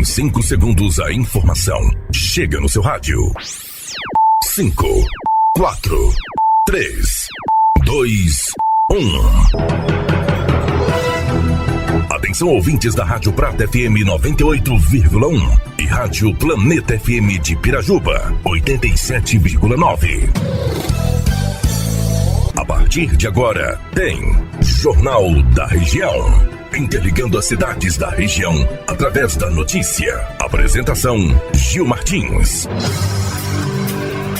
5 segundos a informação chega no seu rádio. 5, 4, 3, 2, 1. Atenção, ouvintes da Rádio Prata FM 98,1 e Rádio Planeta FM de Pirajuba 87,9. A partir de agora, tem Jornal da Região. Interligando as cidades da região através da notícia. Apresentação: Gil Martins.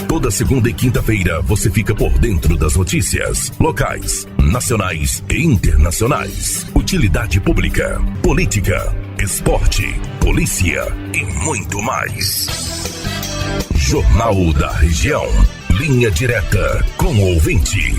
Toda segunda e quinta-feira você fica por dentro das notícias locais, nacionais e internacionais. Utilidade pública, política, esporte, polícia e muito mais. Jornal da Região. Linha direta com o ouvinte.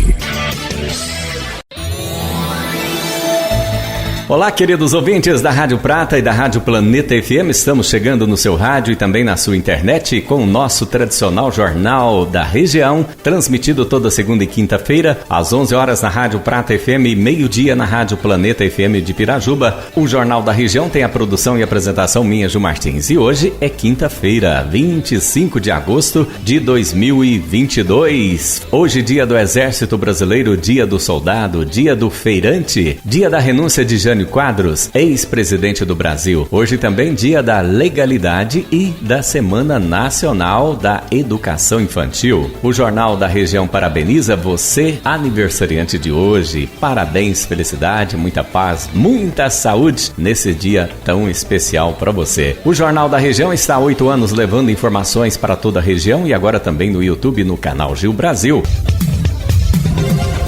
Olá, queridos ouvintes da Rádio Prata e da Rádio Planeta FM. Estamos chegando no seu rádio e também na sua internet com o nosso tradicional Jornal da Região, transmitido toda segunda e quinta-feira, às 11 horas na Rádio Prata FM e meio-dia na Rádio Planeta FM de Pirajuba. O Jornal da Região tem a produção e apresentação minha, Gil Martins. E hoje é quinta-feira, 25 de agosto de 2022. Hoje, dia do Exército Brasileiro, dia do Soldado, dia do Feirante, dia da renúncia de Jânio Quadros, ex-presidente do Brasil. Hoje também dia da legalidade e da Semana Nacional da Educação Infantil. O Jornal da Região parabeniza você, aniversariante de hoje. Parabéns, felicidade, muita paz, muita saúde nesse dia tão especial para você. O Jornal da Região está há 8 anos levando informações para toda a região e agora também no YouTube, no canal Gil Brasil.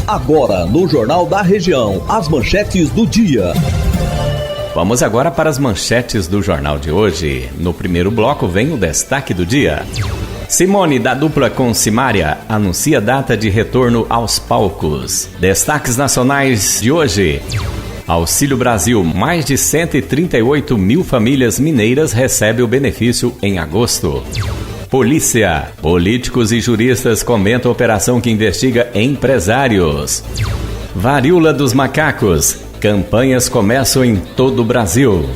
Agora, no Jornal da Região, as manchetes do dia. Vamos agora para as manchetes do jornal de hoje. No primeiro bloco vem o destaque do dia. Simone, da dupla com Simária, anuncia data de retorno aos palcos. Destaques nacionais de hoje. Auxílio Brasil, mais de 138 mil famílias mineiras recebem o benefício em agosto. Polícia. Políticos e juristas comentam a operação que investiga empresários. Varíola dos macacos. Campanhas começam em todo o Brasil.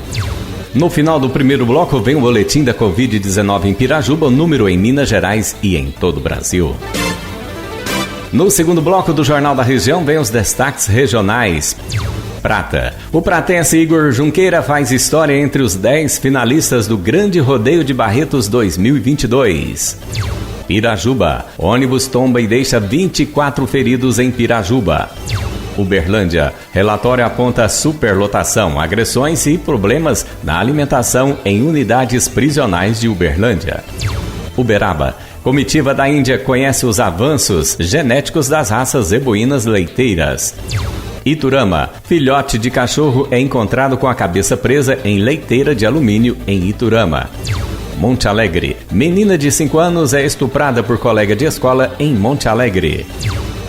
No final do primeiro bloco vem o boletim da Covid-19 em Pirajuba, o número em Minas Gerais e em todo o Brasil. No segundo bloco do Jornal da Região vem os destaques regionais. Prata. O pratense Igor Junqueira faz história entre os 10 finalistas do Grande Rodeio de Barretos 2022. Pirajuba. Ônibus tomba e deixa 24 feridos em Pirajuba. Uberlândia. Relatório aponta superlotação, agressões e problemas na alimentação em unidades prisionais de Uberlândia. Uberaba. Comitiva da Índia conhece os avanços genéticos das raças zebuínas leiteiras. Iturama. Filhote de cachorro é encontrado com a cabeça presa em leiteira de alumínio em Iturama. Monte Alegre. Menina de 5 anos é estuprada por colega de escola em Monte Alegre.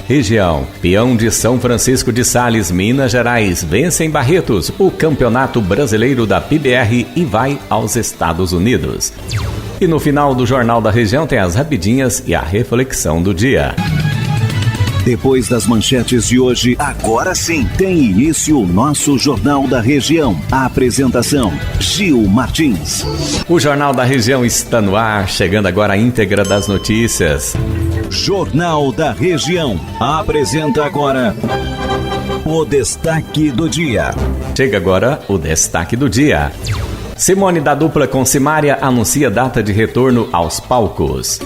Região. Peão de São Francisco de Sales, Minas Gerais, vence em Barretos o Campeonato Brasileiro da PBR e vai aos Estados Unidos. E no final do Jornal da Região tem as rapidinhas e a reflexão do dia. Depois das manchetes de hoje, agora sim, tem início o nosso Jornal da Região. A apresentação, Gil Martins. O Jornal da Região está no ar, chegando agora a íntegra das notícias. Jornal da Região. Apresenta agora o destaque do dia. Chega agora o destaque do dia. Simone, da dupla com Simária, anuncia data de retorno aos palcos.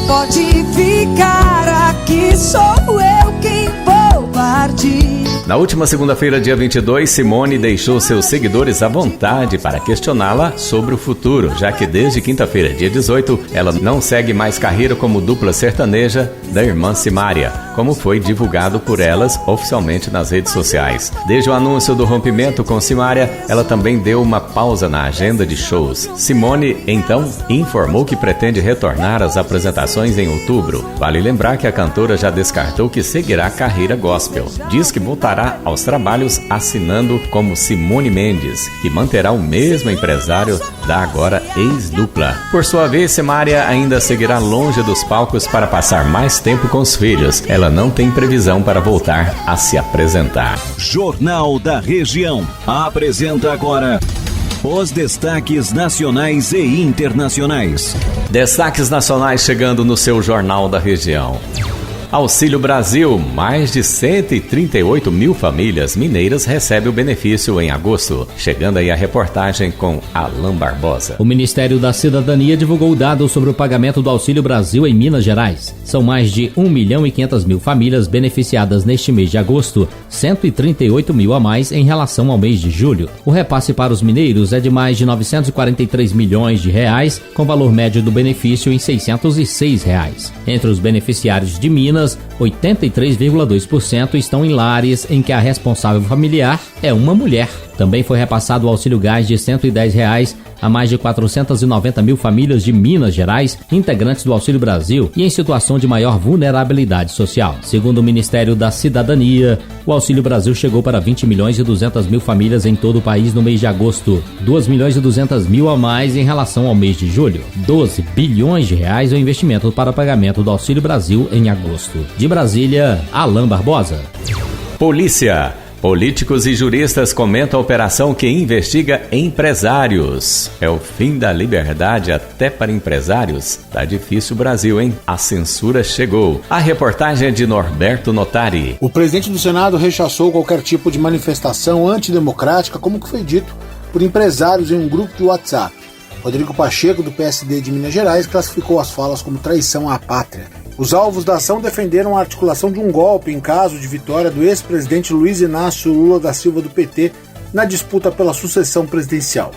Pode ficar aqui, sou eu quem vou partir. Na última segunda-feira, dia 22, Simone deixou seus seguidores à vontade para questioná-la sobre o futuro, já que desde quinta-feira, dia 18, ela não segue mais carreira como dupla sertaneja da irmã Simária, como foi divulgado por elas oficialmente nas redes sociais. Desde o anúncio do rompimento com Simária, ela também deu uma pausa na agenda de shows. Simone, então, informou que pretende retornar às apresentações em outubro. Vale lembrar que a cantora já descartou que seguirá a carreira gospel. Diz que voltará aos trabalhos assinando como Simone Mendes, que manterá o mesmo empresário da agora ex-dupla. Por sua vez, Simária ainda seguirá longe dos palcos para passar mais tempo com os filhos. Ela não tem previsão para voltar a se apresentar. Jornal da Região apresenta agora Os destaques nacionais e internacionais. Destaques nacionais chegando no seu Jornal da Região. Auxílio Brasil, mais de 138 mil famílias mineiras recebem o benefício em agosto. Chegando aí a reportagem com Alain Barbosa. O Ministério da Cidadania divulgou dados sobre o pagamento do Auxílio Brasil em Minas Gerais. São mais de 1.500.000 famílias beneficiadas neste mês de agosto, 138 mil a mais em relação ao mês de julho. O repasse para os mineiros é de mais de 943 milhões de reais, com valor médio do benefício em R$ 606. Entre os beneficiários de Minas, 83,2% estão em lares em que a responsável familiar é uma mulher. Também foi repassado o auxílio gás de R$ 110 a mais de 490 mil famílias de Minas Gerais, integrantes do Auxílio Brasil e em situação de maior vulnerabilidade social. Segundo o Ministério da Cidadania, o Auxílio Brasil chegou para 20.200.000 famílias em todo o país no mês de agosto, 2.200.000 a mais em relação ao mês de julho. 12 bilhões de reais é o investimento para pagamento do Auxílio Brasil em agosto. De Brasília, Alain Barbosa. Polícia. Políticos e juristas comentam a operação que investiga empresários. É o fim da liberdade até para empresários? Tá difícil o Brasil, hein? A censura chegou. A reportagem é de Norberto Notari. O presidente do Senado rechaçou qualquer tipo de manifestação antidemocrática, como que foi dito por empresários em um grupo de WhatsApp. Rodrigo Pacheco, do PSD de Minas Gerais, classificou as falas como traição à pátria. Os alvos da ação defenderam a articulação de um golpe em caso de vitória do ex-presidente Luiz Inácio Lula da Silva do PT na disputa pela sucessão presidencial.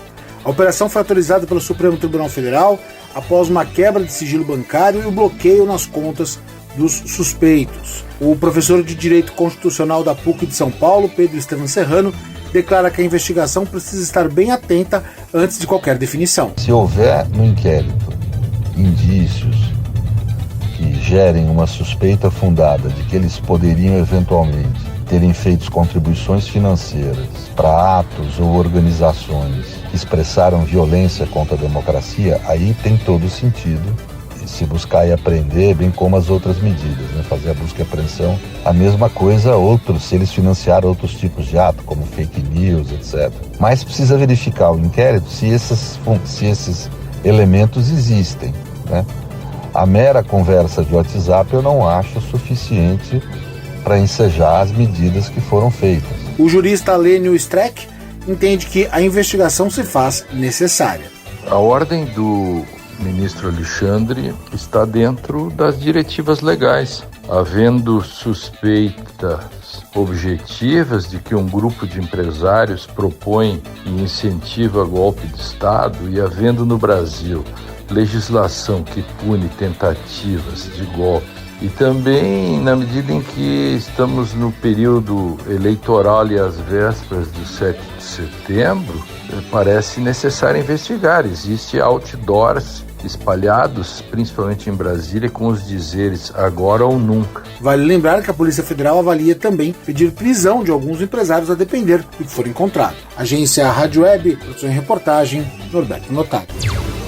A operação foi autorizada pelo Supremo Tribunal Federal após uma quebra de sigilo bancário e o bloqueio nas contas dos suspeitos. O professor de Direito Constitucional da PUC de São Paulo, Pedro Estevam Serrano, declara que a investigação precisa estar bem atenta antes de qualquer definição. Se houver no inquérito indícios que gerem uma suspeita fundada de que eles poderiam eventualmente terem feito contribuições financeiras para atos ou organizações que expressaram violência contra a democracia, aí tem todo sentido se buscar e apreender, bem como as outras medidas, né? Fazer a busca e apreensão, a mesma coisa se eles financiaram outros tipos de ato, como fake news, etc. Mas precisa verificar o inquérito se esses elementos existem, né? A mera conversa de WhatsApp eu não acho suficiente para ensejar as medidas que foram feitas. O jurista Lênio Streck entende que a investigação se faz necessária. A ordem do ministro Alexandre está dentro das diretivas legais, havendo suspeitas objetivas de que um grupo de empresários propõe e incentiva golpe de Estado e havendo no Brasil legislação que pune tentativas de golpe e também na medida em que estamos no período eleitoral e às vésperas do 7 de setembro, parece necessário investigar. Existem outdoors espalhados, principalmente em Brasília, com os dizeres agora ou nunca. Vale lembrar que a Polícia Federal avalia também pedir prisão de alguns empresários a depender do que for encontrado. Agência Rádio Web, produção e reportagem, Norberto Notari.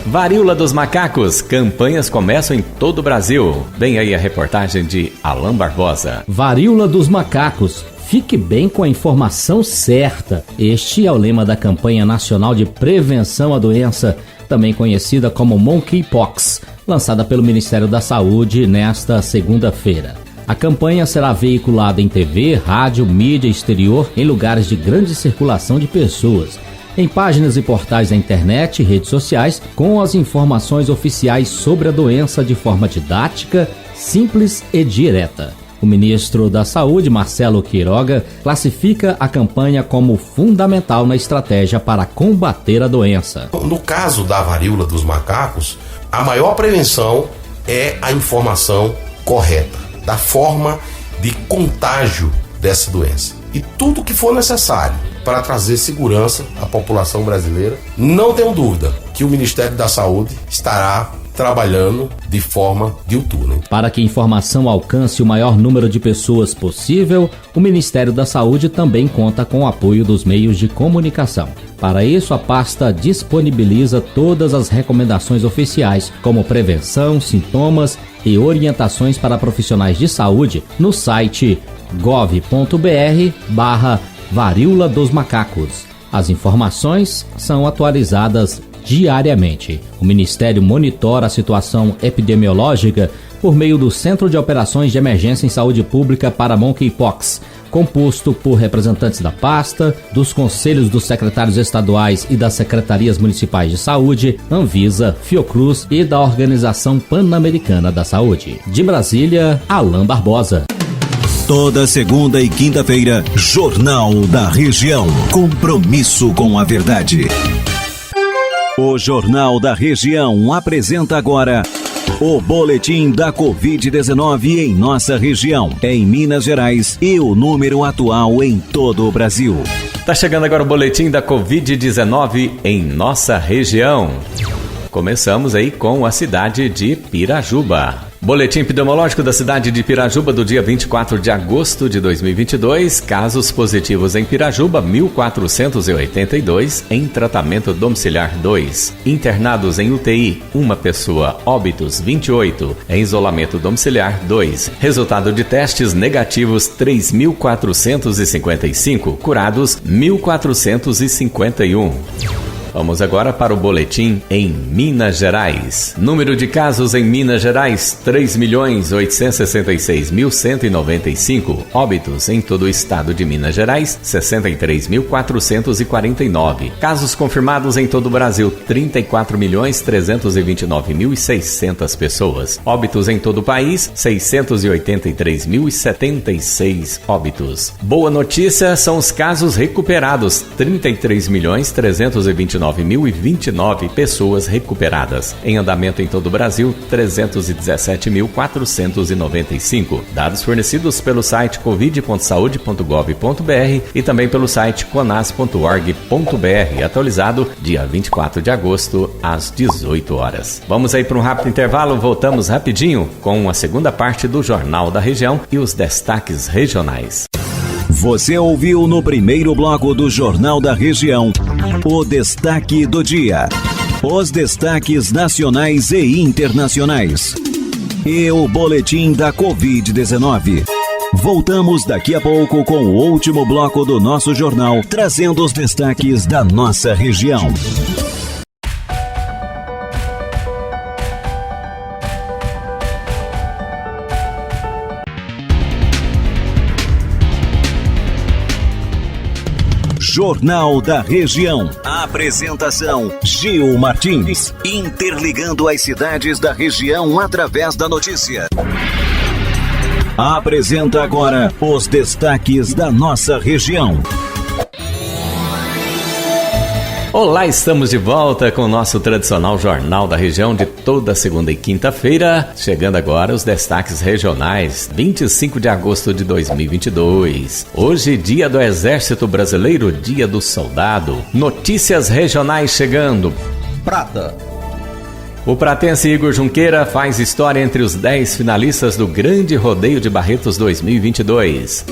Varíola dos macacos, campanhas começam em todo o Brasil. Vem aí a reportagem de Alain Barbosa. Varíola dos macacos. Fique bem com a informação certa. Este é o lema da campanha nacional de prevenção à doença, também conhecida como Monkeypox, lançada pelo Ministério da Saúde nesta segunda-feira. A campanha será veiculada em TV, rádio, mídia exterior, em lugares de grande circulação de pessoas, em páginas e portais da internet e redes sociais, com as informações oficiais sobre a doença de forma didática, simples e direta. O ministro da Saúde, Marcelo Queiroga, classifica a campanha como fundamental na estratégia para combater a doença. No caso da varíola dos macacos, a maior prevenção é a informação correta, da forma de contágio dessa doença. E tudo que for necessário para trazer segurança à população brasileira, não tenho dúvida que o Ministério da Saúde estará trabalhando de forma diuturna. Para que a informação alcance o maior número de pessoas possível, o Ministério da Saúde também conta com o apoio dos meios de comunicação. Para isso, a pasta disponibiliza todas as recomendações oficiais, como prevenção, sintomas e orientações para profissionais de saúde no site gov.br/varíola dos macacos. As informações são atualizadas diariamente. O Ministério monitora a situação epidemiológica por meio do Centro de Operações de Emergência em Saúde Pública para Monkeypox, composto por representantes da pasta, dos conselhos dos secretários estaduais e das secretarias municipais de saúde, Anvisa, Fiocruz e da Organização Pan-Americana da Saúde. De Brasília, Alain Barbosa. Toda segunda e quinta-feira, Jornal da Região. Compromisso com a verdade. O Jornal da Região apresenta agora o boletim da Covid-19 em nossa região, em Minas Gerais, e o número atual em todo o Brasil. Tá chegando agora o boletim da Covid-19 em nossa região. Começamos aí com a cidade de Pirajuba. Boletim epidemiológico da cidade de Pirajuba do dia 24 de agosto de 2022. Casos positivos em Pirajuba, 1.482. Em tratamento domiciliar, 2. Internados em UTI, 1 pessoa. Óbitos, 28. Em isolamento domiciliar, 2. Resultado de testes negativos, 3.455. Curados, 1.451. Vamos agora para o boletim em Minas Gerais. Número de casos em Minas Gerais, 3.866.195. Óbitos em todo o estado de Minas Gerais, 63.449. Casos confirmados em todo o Brasil, 34.329.600 pessoas. Óbitos em todo o país, 683.076 óbitos. Boa notícia são os casos recuperados, 33.329.029 pessoas recuperadas. Em andamento em todo o Brasil, 317.495. Dados fornecidos pelo site covid.saude.gov.br e também pelo site conas.org.br, atualizado dia 24 de agosto, às 18 horas. Vamos aí para um rápido intervalo, voltamos rapidinho com a segunda parte do Jornal da Região e os destaques regionais. Você ouviu no primeiro bloco do Jornal da Região o destaque do dia, os destaques nacionais e internacionais e o boletim da Covid-19. Voltamos daqui a pouco com o último bloco do nosso jornal, trazendo os destaques da nossa região. Jornal da Região. Apresentação: Gil Martins. Interligando as cidades da região através da notícia. Apresenta agora os destaques da nossa região. Olá, estamos de volta com o nosso tradicional Jornal da Região de toda segunda e quinta-feira. Chegando agora os destaques regionais, 25 de agosto de 2022. Hoje, dia do Exército Brasileiro, dia do Soldado. Notícias regionais chegando. Prata. O pratense Igor Junqueira faz história entre os 10 finalistas do Grande Rodeio de Barretos 2022.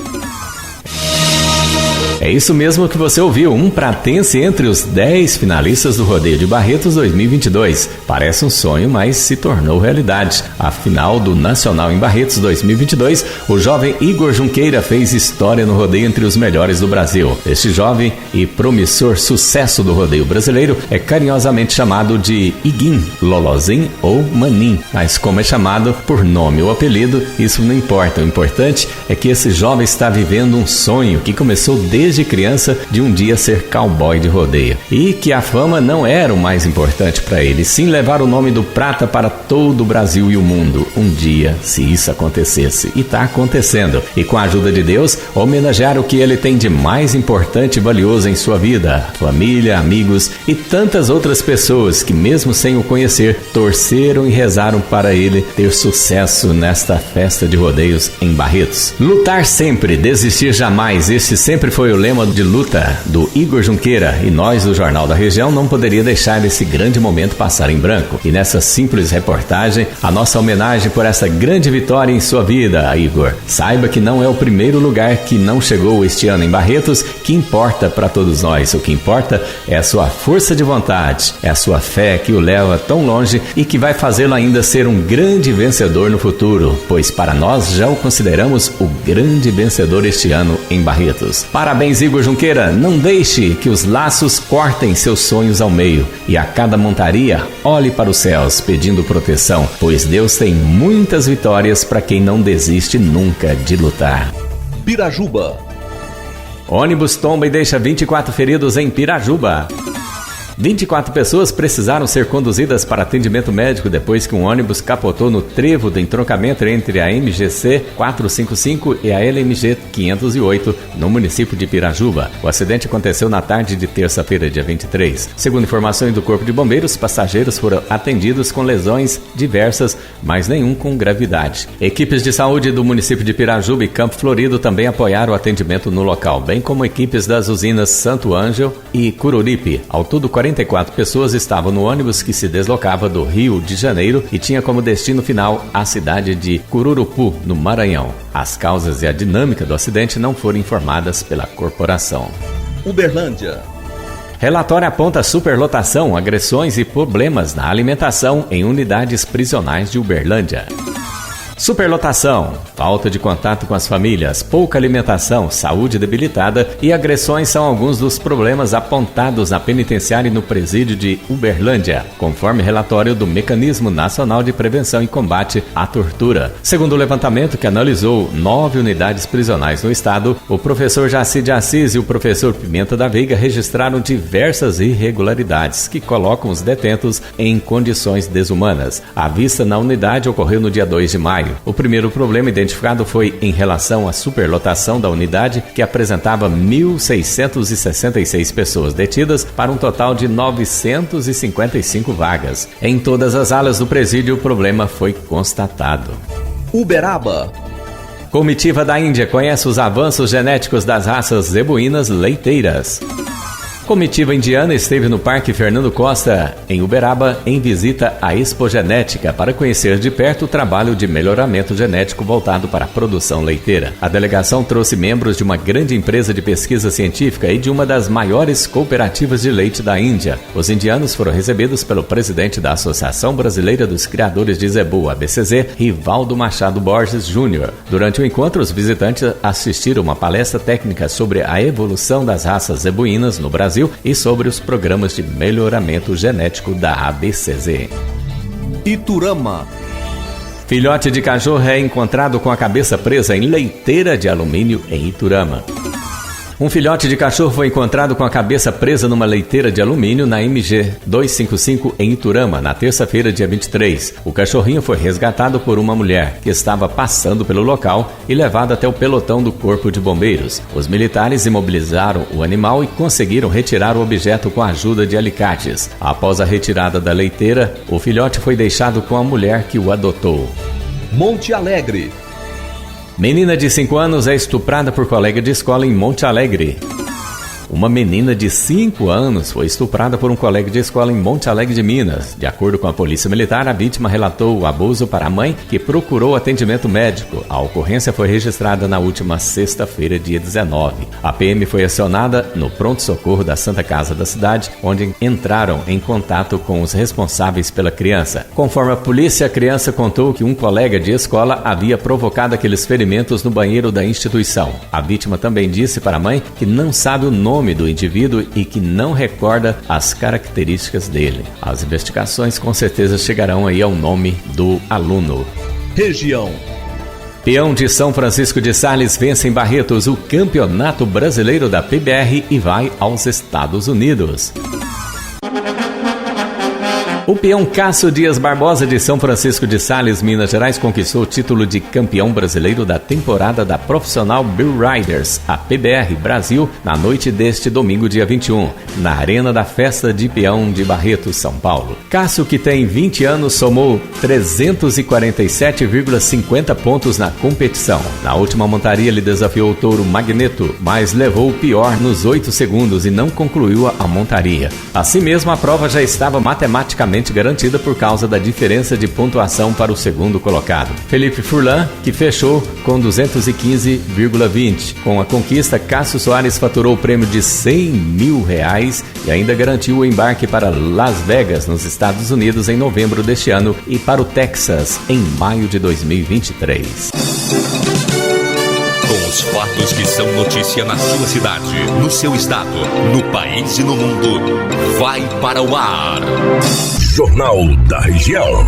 É isso mesmo que você ouviu, um pratense entre os 10 finalistas do Rodeio de Barretos 2022. Parece um sonho, mas se tornou realidade. A final do Nacional em Barretos 2022, o jovem Igor Junqueira fez história no rodeio entre os melhores do Brasil. Este jovem e promissor sucesso do rodeio brasileiro é carinhosamente chamado de Iguim, Lolozim ou Manim. Mas como é chamado por nome ou apelido, isso não importa. O importante é que esse jovem está vivendo um sonho que começou desde criança de um dia ser cowboy de rodeio. E que a fama não era o mais importante para ele, sim levar o nome do Prata para todo o Brasil e o mundo. Um dia, se isso acontecesse. E está acontecendo. E com a ajuda de Deus, homenagear o que ele tem de mais importante e valioso em sua vida. Família, amigos e tantas outras pessoas que, mesmo sem o conhecer, torceram e rezaram para ele ter sucesso nesta festa de rodeios em Barretos. Lutar sempre, desistir jamais. Este sempre foi o lema de luta do Igor Junqueira, e nós do Jornal da Região não poderia deixar esse grande momento passar em branco. E nessa simples reportagem, a nossa homenagem por essa grande vitória em sua vida, Igor. Saiba que não é o primeiro lugar que não chegou este ano em Barretos que importa para todos nós. O que importa é a sua força de vontade, é a sua fé que o leva tão longe e que vai fazê-lo ainda ser um grande vencedor no futuro, pois para nós já o consideramos o grande vencedor este ano em Barretos. Parabéns, Igor Junqueira. Não deixe que os laços cortem seus sonhos ao meio. E a cada montaria, olhe para os céus pedindo proteção, pois Deus tem muitas vitórias para quem não desiste nunca de lutar. Pirajuba. Ônibus tomba e deixa 24 feridos em Pirajuba. 24 pessoas precisaram ser conduzidas para atendimento médico depois que um ônibus capotou no trevo do entroncamento entre a MGC 455 e a LMG 508, no município de Pirajuba. O acidente aconteceu na tarde de terça-feira, dia 23. Segundo informações do Corpo de Bombeiros, passageiros foram atendidos com lesões diversas, mas nenhum com gravidade. Equipes de saúde do município de Pirajuba e Campo Florido também apoiaram o atendimento no local, bem como equipes das usinas Santo Ângelo e Cururipe. Ao todo, 44 pessoas estavam no ônibus que se deslocava do Rio de Janeiro e tinha como destino final a cidade de Cururupu, no Maranhão. As causas e a dinâmica do acidente não foram informadas pela corporação. Uberlândia. Relatório aponta superlotação, agressões e problemas na alimentação em unidades prisionais de Uberlândia. Superlotação, falta de contato com as famílias, pouca alimentação, saúde debilitada e agressões são alguns dos problemas apontados na penitenciária e no presídio de Uberlândia, conforme relatório do Mecanismo Nacional de Prevenção e Combate à Tortura. Segundo o levantamento que analisou 9 unidades prisionais no estado, o professor Jaci de Assis e o professor Pimenta da Veiga registraram diversas irregularidades que colocam os detentos em condições desumanas. A vista na unidade ocorreu no dia 2 de maio. O primeiro problema identificado foi em relação à superlotação da unidade, que apresentava 1.666 pessoas detidas para um total de 955 vagas. Em todas as alas do presídio, o problema foi constatado. Uberaba. Comitiva da Índia conhece os avanços genéticos das raças zebuínas leiteiras. Comitiva indiana esteve no Parque Fernando Costa, em Uberaba, em visita à Expogenética para conhecer de perto o trabalho de melhoramento genético voltado para a produção leiteira. A delegação trouxe membros de uma grande empresa de pesquisa científica e de uma das maiores cooperativas de leite da Índia. Os indianos foram recebidos pelo presidente da Associação Brasileira dos Criadores de Zebu, ABCZ, Rivaldo Machado Borges Júnior. Durante o encontro, os visitantes assistiram uma palestra técnica sobre a evolução das raças zebuínas no Brasil e sobre os programas de melhoramento genético da ABCZ. Iturama. Filhote de cachorro é encontrado com a cabeça presa em leiteira de alumínio em Iturama. Um filhote de cachorro foi encontrado com a cabeça presa numa leiteira de alumínio na MG 255 em Iturama, na terça-feira, dia 23. O cachorrinho foi resgatado por uma mulher que estava passando pelo local e levado até o pelotão do Corpo de Bombeiros. Os militares imobilizaram o animal e conseguiram retirar o objeto com a ajuda de alicates. Após a retirada da leiteira, o filhote foi deixado com a mulher que o adotou. Monte Alegre. Menina de 5 anos é estuprada por colega de escola em Monte Alegre. Uma menina de 5 anos foi estuprada por um colega de escola em Monte Alegre de Minas. De acordo com a Polícia Militar, a vítima relatou o abuso para a mãe, que procurou atendimento médico. A ocorrência foi registrada na última sexta-feira, dia 19. A PM foi acionada no pronto-socorro da Santa Casa da cidade, onde entraram em contato com os responsáveis pela criança. Conforme a polícia, a criança contou que um colega de escola havia provocado aqueles ferimentos no banheiro da instituição. A vítima também disse para a mãe que não sabe o nome do indivíduo e que não recorda as características dele. As investigações com certeza chegarão aí ao nome do aluno. Região. Peão de São Francisco de Sales vence em Barretos o Campeonato Brasileiro da PBR e vai aos Estados Unidos. O peão Cássio Dias Barbosa de São Francisco de Sales, Minas Gerais, conquistou o título de campeão brasileiro da temporada da Profissional Bull Riders, a PBR Brasil, na noite deste domingo, dia 21, na Arena da Festa de Peão de Barretos, São Paulo. Cássio, que tem 20 anos, somou 347,50 pontos na competição. Na última montaria, ele desafiou o touro Magneto, mas levou o pior nos 8 segundos e não concluiu a montaria. Assim mesmo, a prova já estava matematicamente garantida por causa da diferença de pontuação para o segundo colocado. Felipe Furlan, que fechou com 215,20. Com a conquista, Cássio Soares faturou o prêmio de R$100 mil e ainda garantiu o embarque para Las Vegas, nos Estados Unidos, em novembro deste ano e para o Texas, em maio de 2023. Com os fatos Fatos que são notícia na sua cidade, no seu estado, no país e no mundo. Vai para o ar. Jornal da Região.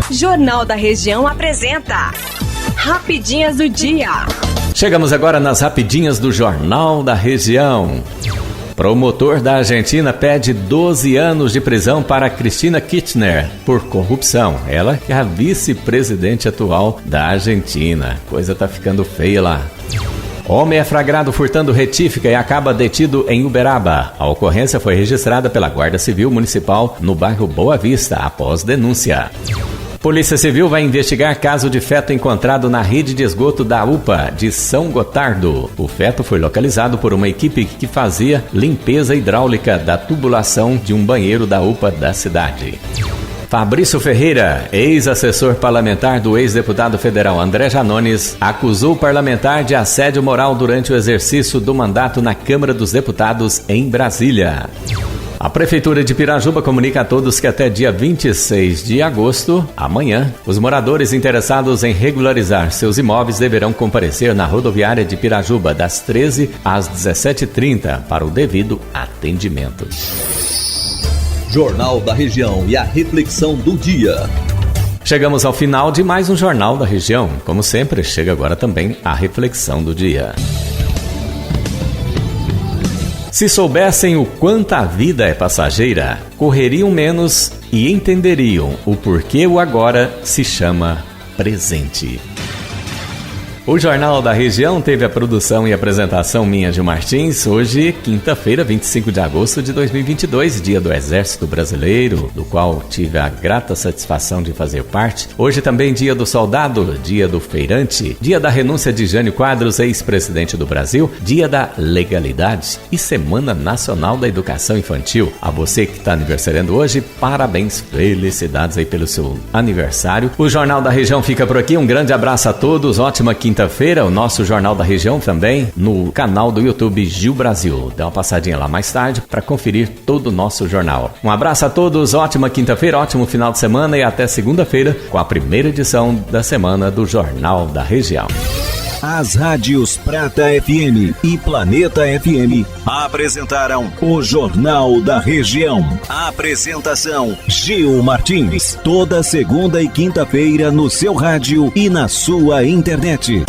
Jornal da Região apresenta Rapidinhas do Dia. Chegamos agora nas rapidinhas do Jornal da Região. Promotor da Argentina pede 12 anos de prisão para Cristina Kirchner por corrupção. Ela que é a vice-presidente atual da Argentina. Coisa tá ficando feia lá. Homem é flagrado furtando retífica e acaba detido em Uberaba. A ocorrência foi registrada pela Guarda Civil Municipal no bairro Boa Vista, após denúncia. Polícia Civil vai investigar caso de feto encontrado na rede de esgoto da UPA de São Gotardo. O feto foi localizado por uma equipe que fazia limpeza hidráulica da tubulação de um banheiro da UPA da cidade. Fabrício Ferreira, ex-assessor parlamentar do ex-deputado federal André Janones, acusou o parlamentar de assédio moral durante o exercício do mandato na Câmara dos Deputados em Brasília. A Prefeitura de Pirajuba comunica a todos que até dia 26 de agosto, amanhã, os moradores interessados em regularizar seus imóveis deverão comparecer na rodoviária de Pirajuba das 13 às 17h30 para o devido atendimento. Jornal da Região e a reflexão do dia. Chegamos ao final de mais um Jornal da Região. Como sempre, chega agora também a reflexão do dia. Se soubessem o quanto a vida é passageira, correriam menos e entenderiam o porquê o agora se chama presente. O Jornal da Região teve a produção e apresentação minha, Gil Martins. Hoje, quinta-feira, 25 de agosto de 2022, dia do Exército Brasileiro, do qual tive a grata satisfação de fazer parte. Hoje também dia do soldado, dia do feirante, dia da renúncia de Jânio Quadros, ex-presidente do Brasil, dia da legalidade e Semana Nacional da Educação Infantil. A você que está aniversariando hoje, parabéns, felicidades aí pelo seu aniversário. O Jornal da Região fica por aqui, um grande abraço a todos, ótima quinta-feira, o nosso Jornal da Região também no canal do YouTube Gil Brasil. Dá uma passadinha lá mais tarde para conferir todo o nosso jornal. Um abraço a todos, ótima quinta-feira, ótimo final de semana e até segunda-feira com a primeira edição da semana do Jornal da Região. As rádios Prata FM e Planeta FM apresentaram o Jornal da Região. Apresentação Gil Martins. Toda segunda e quinta-feira no seu rádio e na sua internet.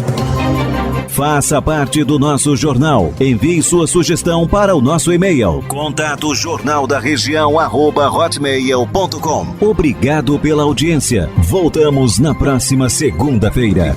Faça parte do nosso jornal. Envie sua sugestão para o nosso e-mail. Contato jornaldaregião@hotmail.com. Obrigado pela audiência. Voltamos na próxima segunda-feira.